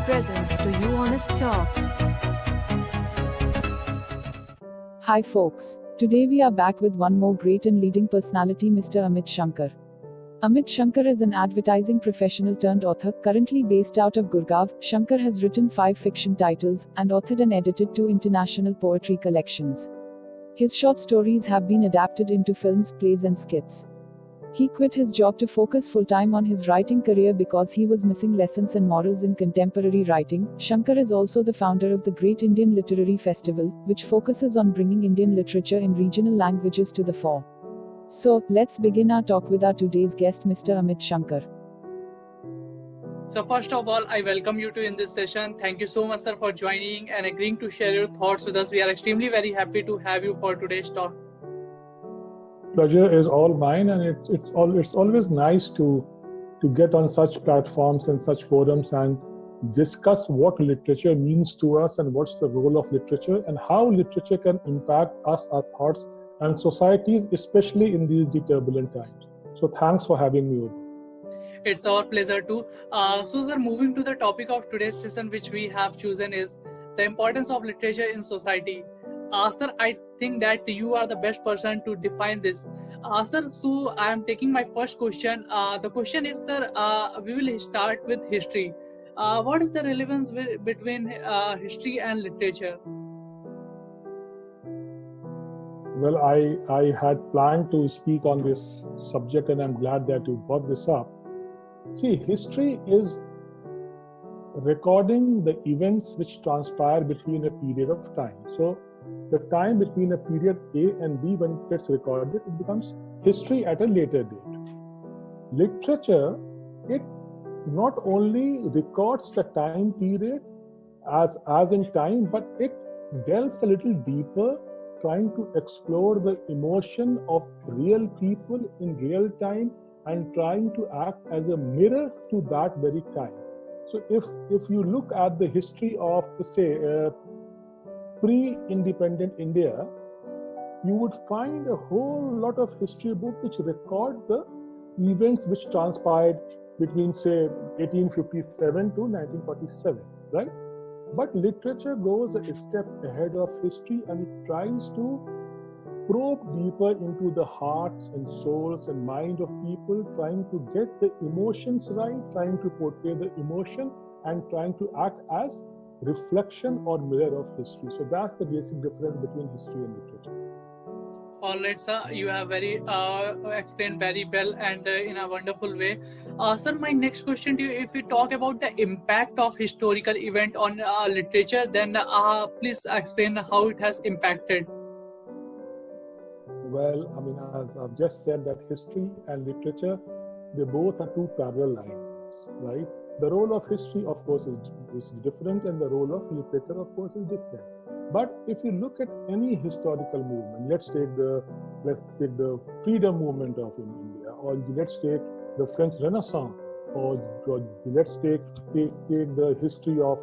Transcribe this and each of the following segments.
presents to you Honest Talk. Hi folks, today we are back with one more great and leading personality, Mr. Amit Shankar. Amit Shankar is an advertising professional turned author, currently based out of Gurgaon. Shankar has written 5 fiction titles and authored and edited 2 international poetry collections. His short stories have been adapted into films, plays and skits. He quit his job to focus full-time on his writing career because he was missing lessons and morals in contemporary writing. Shankar is also the founder of the Great Indian Literary Festival, which focuses on bringing Indian literature in regional languages to the fore. So, let's begin our talk with our today's guest, Mr. Amit Shankar. So first of all, I welcome you to in this session. Thank you so much, sir, for joining and agreeing to share your thoughts with us. We are extremely very happy to have you for today's talk. Pleasure is all mine, and it's always nice to get on such platforms and such forums and discuss what literature means to us and what's the role of literature and how literature can impact us, our thoughts, and societies, especially in these turbulent times. So thanks for having me over. It's our pleasure too. So, sir, moving to the topic of today's session, which we have chosen is the importance of literature in society. Sir, I think that you are the best person to define this. Sir, so I am taking my first question. The question is, sir, we will start with history. What is the relevance between history and literature? Well, I had planned to speak on this subject, and I'm glad that you brought this up. See, history is recording the events which transpire between a period of time. So, the time between a period A and B, when it gets recorded, it becomes history at a later date. Literature, it not only records the time period as in time, but it delves a little deeper, trying to explore the emotion of real people in real time and trying to act as a mirror to that very time. So if you look at the history of, say, pre-independent India, you would find a whole lot of history books which record the events which transpired between, say, 1857 to 1947, right? But literature goes a step ahead of history, and it tries to probe deeper into the hearts and souls and mind of people, trying to get the emotions right, trying to portray the emotion, and trying to act as reflection or mirror of history. So that's the basic difference between history and literature. All right, sir. You have very explained very well and in a wonderful way. Sir, my next question to you: if we talk about the impact of historical event on literature, then please explain how it has impacted. Well, I mean, as I've just said, that history and literature, they both are two parallel lines, right? The role of history, of course, is different, and the role of literature, of course, is different. But if you look at any historical movement, let's take the freedom movement of India, or let's take the French Renaissance, or let's take the history of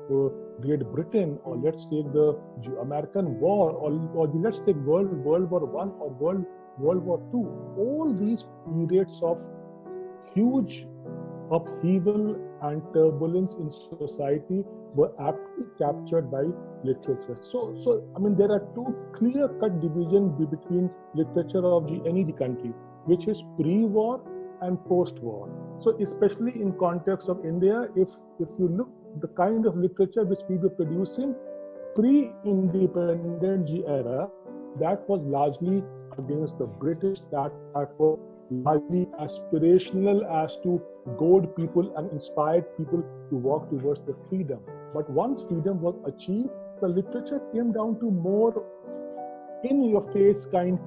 Great Britain, or let's take the American War, or let's take World War I or World War II. All these periods of huge upheaval and turbulence in society were aptly captured by literature. So I mean, there are two clear-cut divisions between literature of any country, which is pre-war and post-war. So especially in context of India, if you look the kind of literature which we were producing pre-independent era, that was largely against the British, that was largely aspirational as to goad people and inspired people to walk towards the freedom. But once freedom was achieved, the literature came down to more in-your-face kind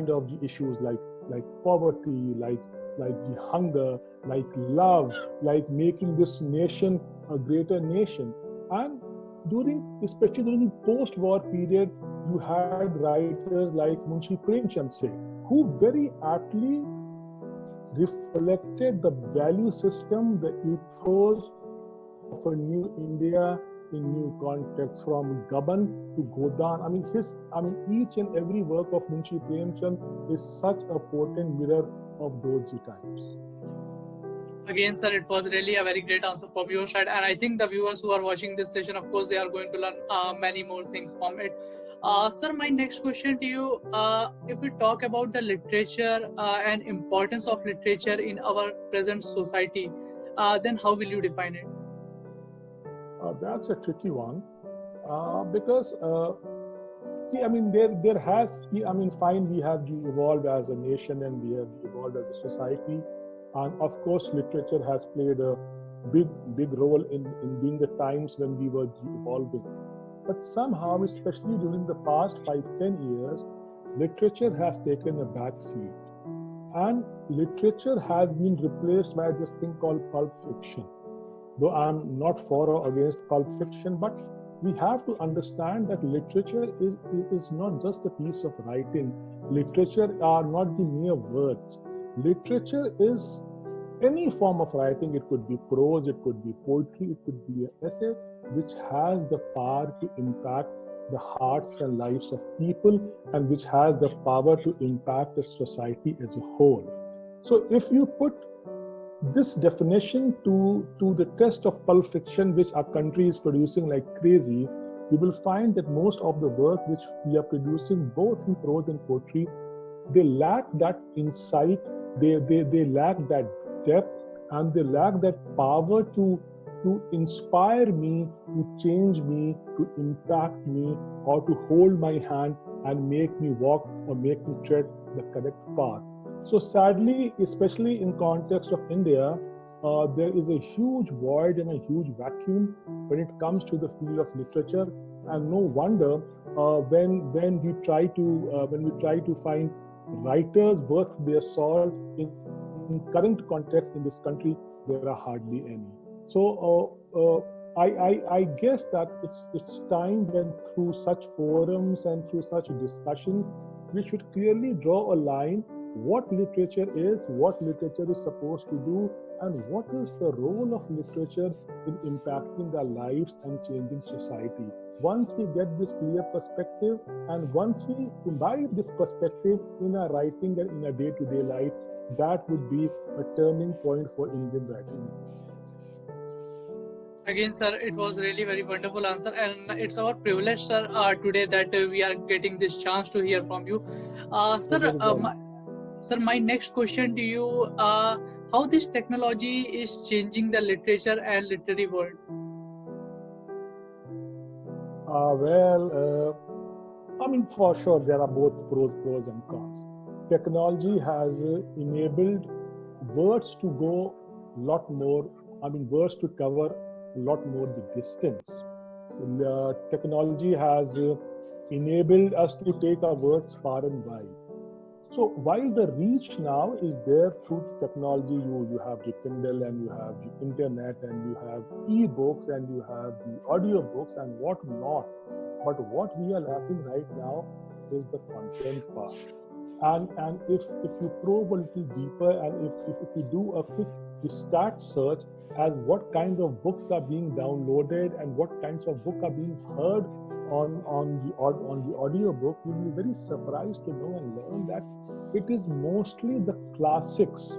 of the issues like poverty, like the hunger, like love, like making this nation a greater nation. And especially during the post-war period, you had writers like Munshi Premchand, say, who very aptly reflected the value system, the ethos of a new India in new context, from Gaban to Godan. I mean, each and every work of Munshi Premchand is such a potent mirror of those times. Again, sir, it was really a very great answer from your side, and I think the viewers who are watching this session, of course, they are going to learn many more things from it. Sir, my next question to you: if we talk about the literature and importance of literature in our present society, then how will you define it? That's a tricky one because see, I mean, there has, I mean, fine, we have evolved as a nation and we have evolved as a society, and of course, literature has played a big role in being the times when we were evolving. But somehow, especially during the past 5-10 years, literature has taken a back seat, and literature has been replaced by this thing called pulp fiction. Though I'm not for or against pulp fiction, but we have to understand that literature is not just a piece of writing. Literature are not the mere words. Literature is any form of writing. It could be prose, it could be poetry, it could be an essay, which has the power to impact the hearts and lives of people, and which has the power to impact a society as a whole. So if you put this definition to the test of pulp fiction, which our country is producing like crazy, you will find that most of the work which we are producing, both in prose and poetry, they lack that insight, they lack that depth, and they lack that power to inspire me, to change me, to impact me, or to hold my hand and make me walk or make me tread the correct path. So sadly, especially in context of India, there is a huge void and a huge vacuum when it comes to the field of literature, and no wonder when we try to find writers worth their salt in current context in this country, there are hardly any. So I guess that it's time when through such forums and through such discussions, we should clearly draw a line what literature is, what literature is supposed to do, and what is the role of literature in impacting our lives and changing society. Once we get this clear perspective, and once we imbibe this perspective in our writing and in our day-to-day life, that would be a turning point for Indian writing. Again, sir, it was really very wonderful answer, and it's our privilege, sir, today that we are getting this chance to hear from you, sir. My next question to you: how this technology is changing the literature and literary world? I mean, for sure, there are both pros and cons. Technology has enabled words to go a lot more, I mean, words to cover a lot more the distance. Technology has enabled us to take our words far and wide. So while the reach now is there through technology, you have the Kindle and you have the internet and you have e-books and you have the audio books and what not. But what we are lacking right now is the content part. And if you probe a little deeper, and if you do a quick stat search as what kind of books are being downloaded and what kinds of books are being heard on the audio book, you'll be very surprised to know and learn that it is mostly the classics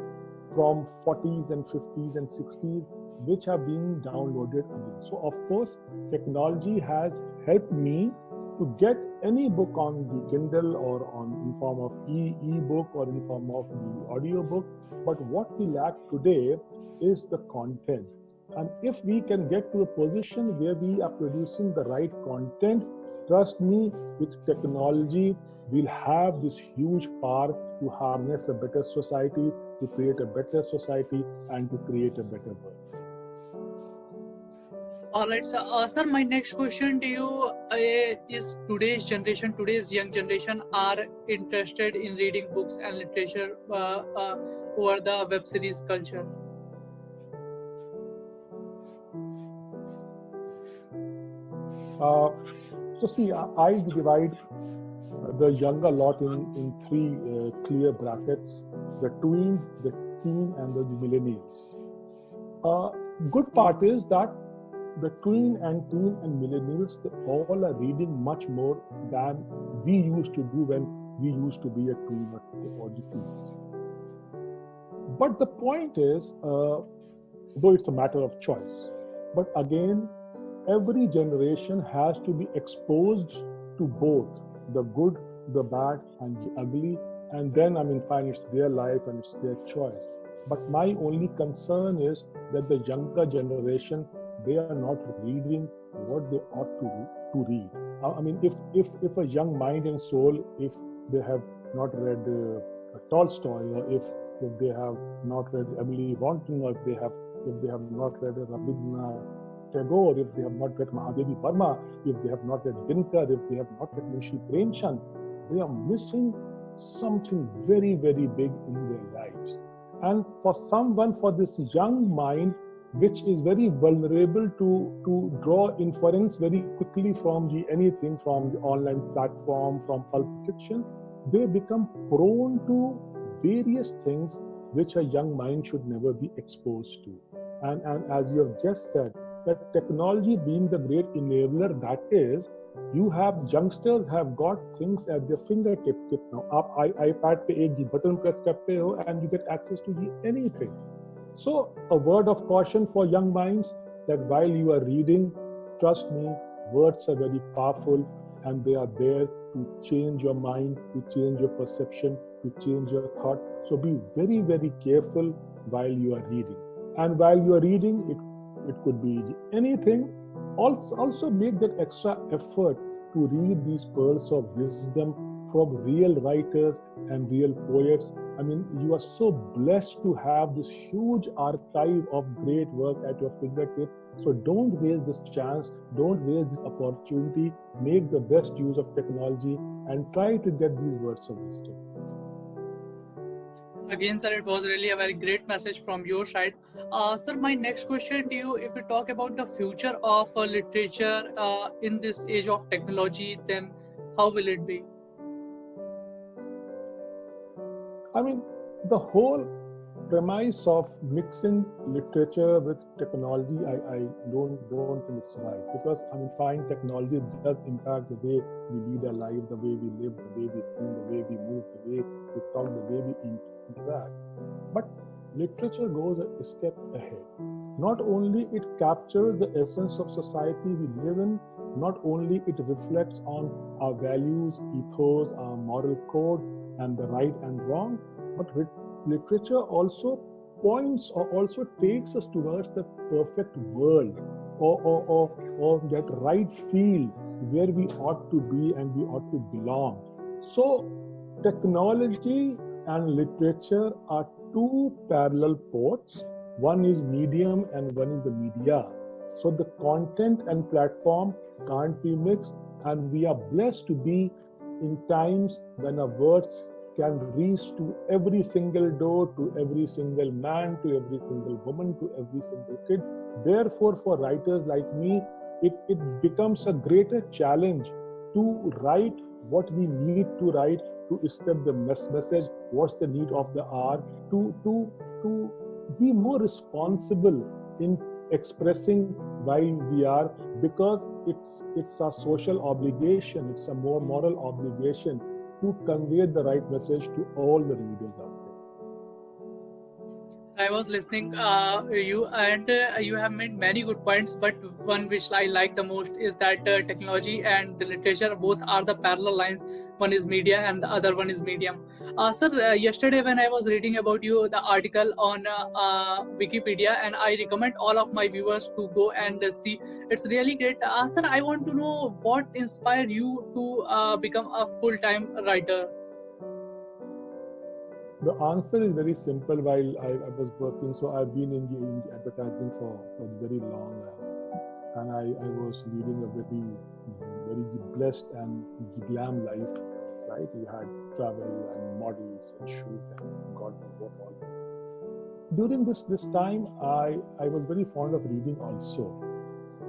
from 40s and 50s and 60s which are being downloaded again. So of course, technology has helped me to get any book on the Kindle or in form of e-book or in form of the audio book. But what we lack today is the content. And if we can get to a position where we are producing the right content, trust me, with technology, we'll have this huge power to harness a better society, to create a better society, and to create a better world. All right, sir. Sir, my next question to you is: today's young generation, are interested in reading books and literature over the web series culture? So see, I divide the younger lot in three clear brackets: the tweens, the teen, and the millennials. Good part is that the tween and teen and millennials, they all are reading much more than we used to do when we used to be a tween or the teens. But the point is, though it's a matter of choice. But again, every generation has to be exposed to both the good, the bad, and the ugly. And then, fine, it's their life and it's their choice. But my only concern is that the younger generation, they are not reading what they ought to read. If a young mind and soul, if they have not read Tolstoy, or if they have not read Emily Brontë, or if they have not read Rabindranath Tagore, if they have not read Mahadevi Verma, if they have not read Dinkar, if they have not read Munshi Premchand, they are missing something very, very big in their lives. And for this young mind, which is very vulnerable to draw inference very quickly from anything, from the online platform, from pulp fiction, they become prone to various things which a young mind should never be exposed to. And as you have just said, that technology being the great enabler that is, youngsters have got things at their fingertip now. आप iPad पे एक button press करते हो and you get access to anything. So a word of caution for young minds, that while you are reading, trust me, words are very powerful and they are there to change your mind, to change your perception, to change your thought. So be very, very careful while you are reading. And while you are reading, it could be anything. Also make that extra effort to read these pearls of wisdom from real writers and real poets. You are so blessed to have this huge archive of great work at your fingertips. So don't waste this chance, don't waste this opportunity. Make the best use of technology and try to get these words of wisdom. Again, sir, it was really a very great message from your side. Sir, my next question to you, if we talk about the future of literature in this age of technology, then how will it be? The whole premise of mixing literature with technology, I don't think it's right, because fine, technology does impact the way we lead our life, the way we live, the way we think, the way we move, the way we talk, the way we interact. But literature goes a step ahead. Not only it captures the essence of society we live in, not only it reflects on our values, ethos, our moral code, and the right and wrong, but literature also points or also takes us towards the perfect world, or that right field where we ought to be and we ought to belong. So technology and literature are two parallel ports. One is medium and one is the media. So the content and platform can't be mixed, and we are blessed to be in times when our words can reach to every single door, to every single man, to every single woman, to every single kid. Therefore, for writers like me, it becomes a greater challenge to write what we need to write, to step the message, what's the need of the hour, to be more responsible in expressing while we are, because it's a social obligation, it's a more moral obligation to convey the right message to all the readers out there. I was listening you, and you have made many good points, but one which I like the most is that technology and literature both are the parallel lines. One is media and the other one is medium. Sir, yesterday when I was reading about you, the article on Wikipedia, and I recommend all of my viewers to go and see. It's really great. Sir, I want to know what inspired you to become a full-time writer. The answer is very simple. While I was working, so I've been in the advertising for very long, and I was leading a very blessed and glam life, right? We had travel and models and shoot and God knows what all. During this time, I was very fond of reading also,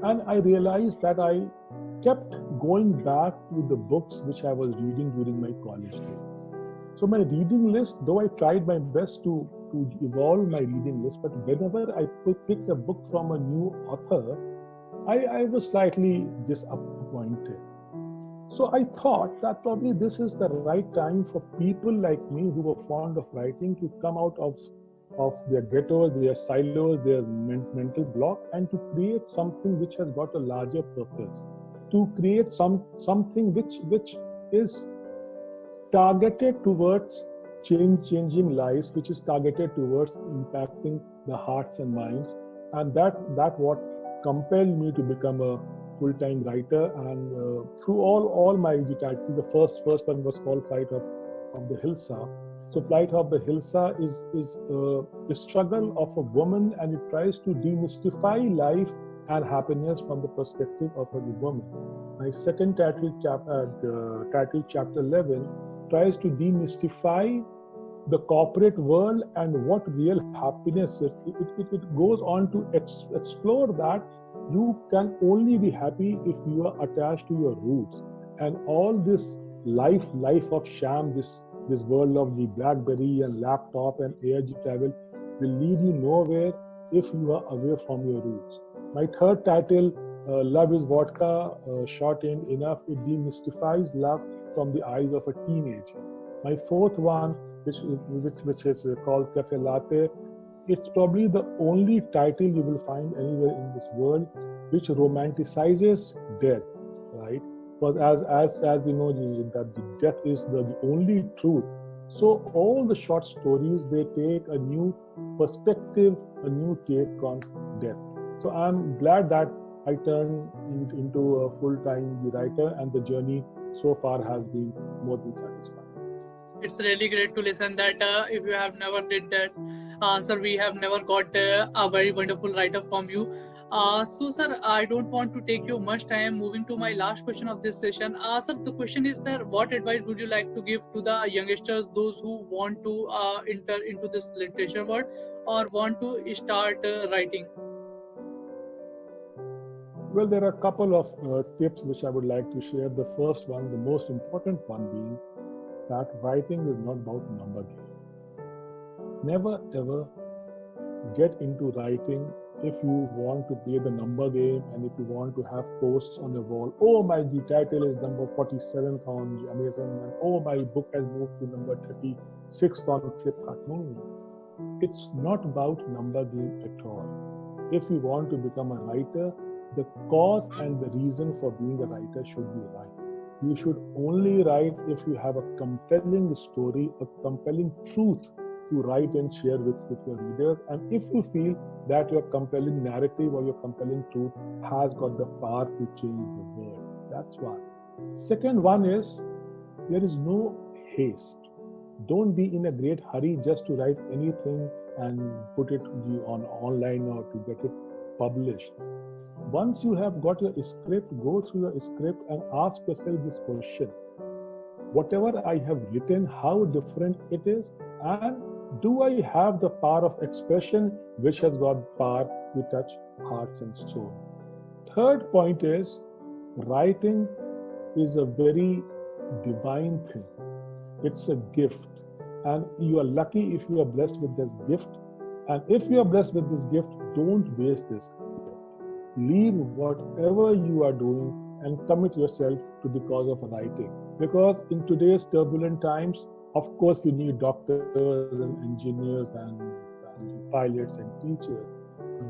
and I realized that I kept going back to the books which I was reading during my college days. So my reading list, though I tried my best to evolve my reading list, but whenever I picked a book from a new author, I was slightly disappointed. So I thought that probably this is the right time for people like me who were fond of writing to come out of of their ghettos, their silos, their mental block, and to create something which has got a larger purpose, to create something which is targeted towards changing lives, which is targeted towards impacting the hearts and minds, and that what compelled me to become a full-time writer. And through all my titles, the first one was called Flight of the Hilsa. So Flight of the Hilsa is the struggle of a woman, and it tries to demystify life and happiness from the perspective of a woman. My second title, chapter 11, tries to demystify the corporate world and what real happiness is. It goes on to explore that you can only be happy if you are attached to your roots. And all this life of sham, this world of the BlackBerry and laptop and air travel will lead you nowhere if you are away from your roots. My third title, Love is Vodka, short and enough, it demystifies love from the eyes of a teenager. My fourth one, which is called Cafe Latte, it's probably the only title you will find anywhere in this world which romanticizes death, right? Because as we know that the death is the only truth. So all the short stories, they take a new perspective, a new take on death. So I'm glad that I turned into a full-time writer, and the journey so far has been more than satisfying. It's really great to listen that if you have never did that, sir, we have never got a very wonderful writer from you. So, sir, I don't want to take you much time. Moving to my last question of this session, sir, the question is, sir, what advice would you like to give to the youngsters, those who want to enter into this literature world or want to start writing? Well, there are a couple of tips which I would like to share. The first one, the most important one being that writing is not about number game. Never ever get into writing if you want to play the number game and if you want to have posts on the wall. Oh, my title is number 47th on Amazon, and oh, my book has moved to number 36th on Flipkart. No. It's not about number game at all. If you want to become a writer, the cause and the reason for being a writer should be right. You should only write if you have a compelling story, a compelling truth to write and share with your readers. And if you feel that your compelling narrative or your compelling truth has got the power to change the world. That's one. Second one is, there is no haste. Don't be in a great hurry just to write anything and put it on online or to get it published. Once you have got your script, go through your script and ask yourself this question: whatever I have written, how different it is, and do I have the power of expression which has got power to touch hearts and soul? Third point is, writing is a very divine thing. It's a gift, and you are lucky if you are blessed with this gift. And if you are blessed with this gift, don't waste this gift. Leave whatever you are doing and commit yourself to the cause of writing. Because in today's turbulent times, of course, we need doctors and engineers and pilots and teachers.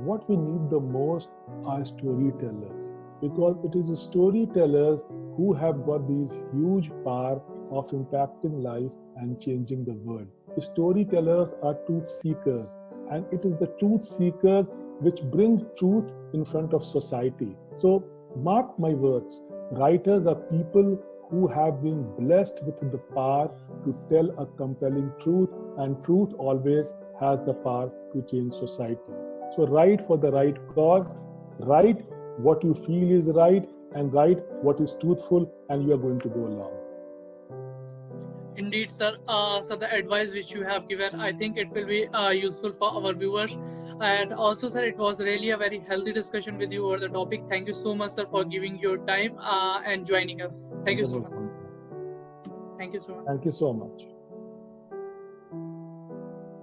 What we need the most are storytellers, because it is the storytellers who have got these huge power of impacting life and changing the world. The storytellers are truth seekers, and it is the truth seekers which bring truth in front of society. So mark my words, writers are people who have been blessed with the power to tell a compelling truth, and truth always has the power to change society. So write for the right cause, write what you feel is right, and write what is truthful, and you are going to go along. Indeed, sir. So the advice which you have given, I think it will be useful for our viewers. And also, sir, it was really a very healthy discussion with you over the topic. Thank you so much, sir, for giving your time and joining us. Thank you so much. Thank you so much. Thank you so much.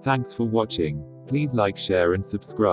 Thanks for watching. Please like, share and subscribe.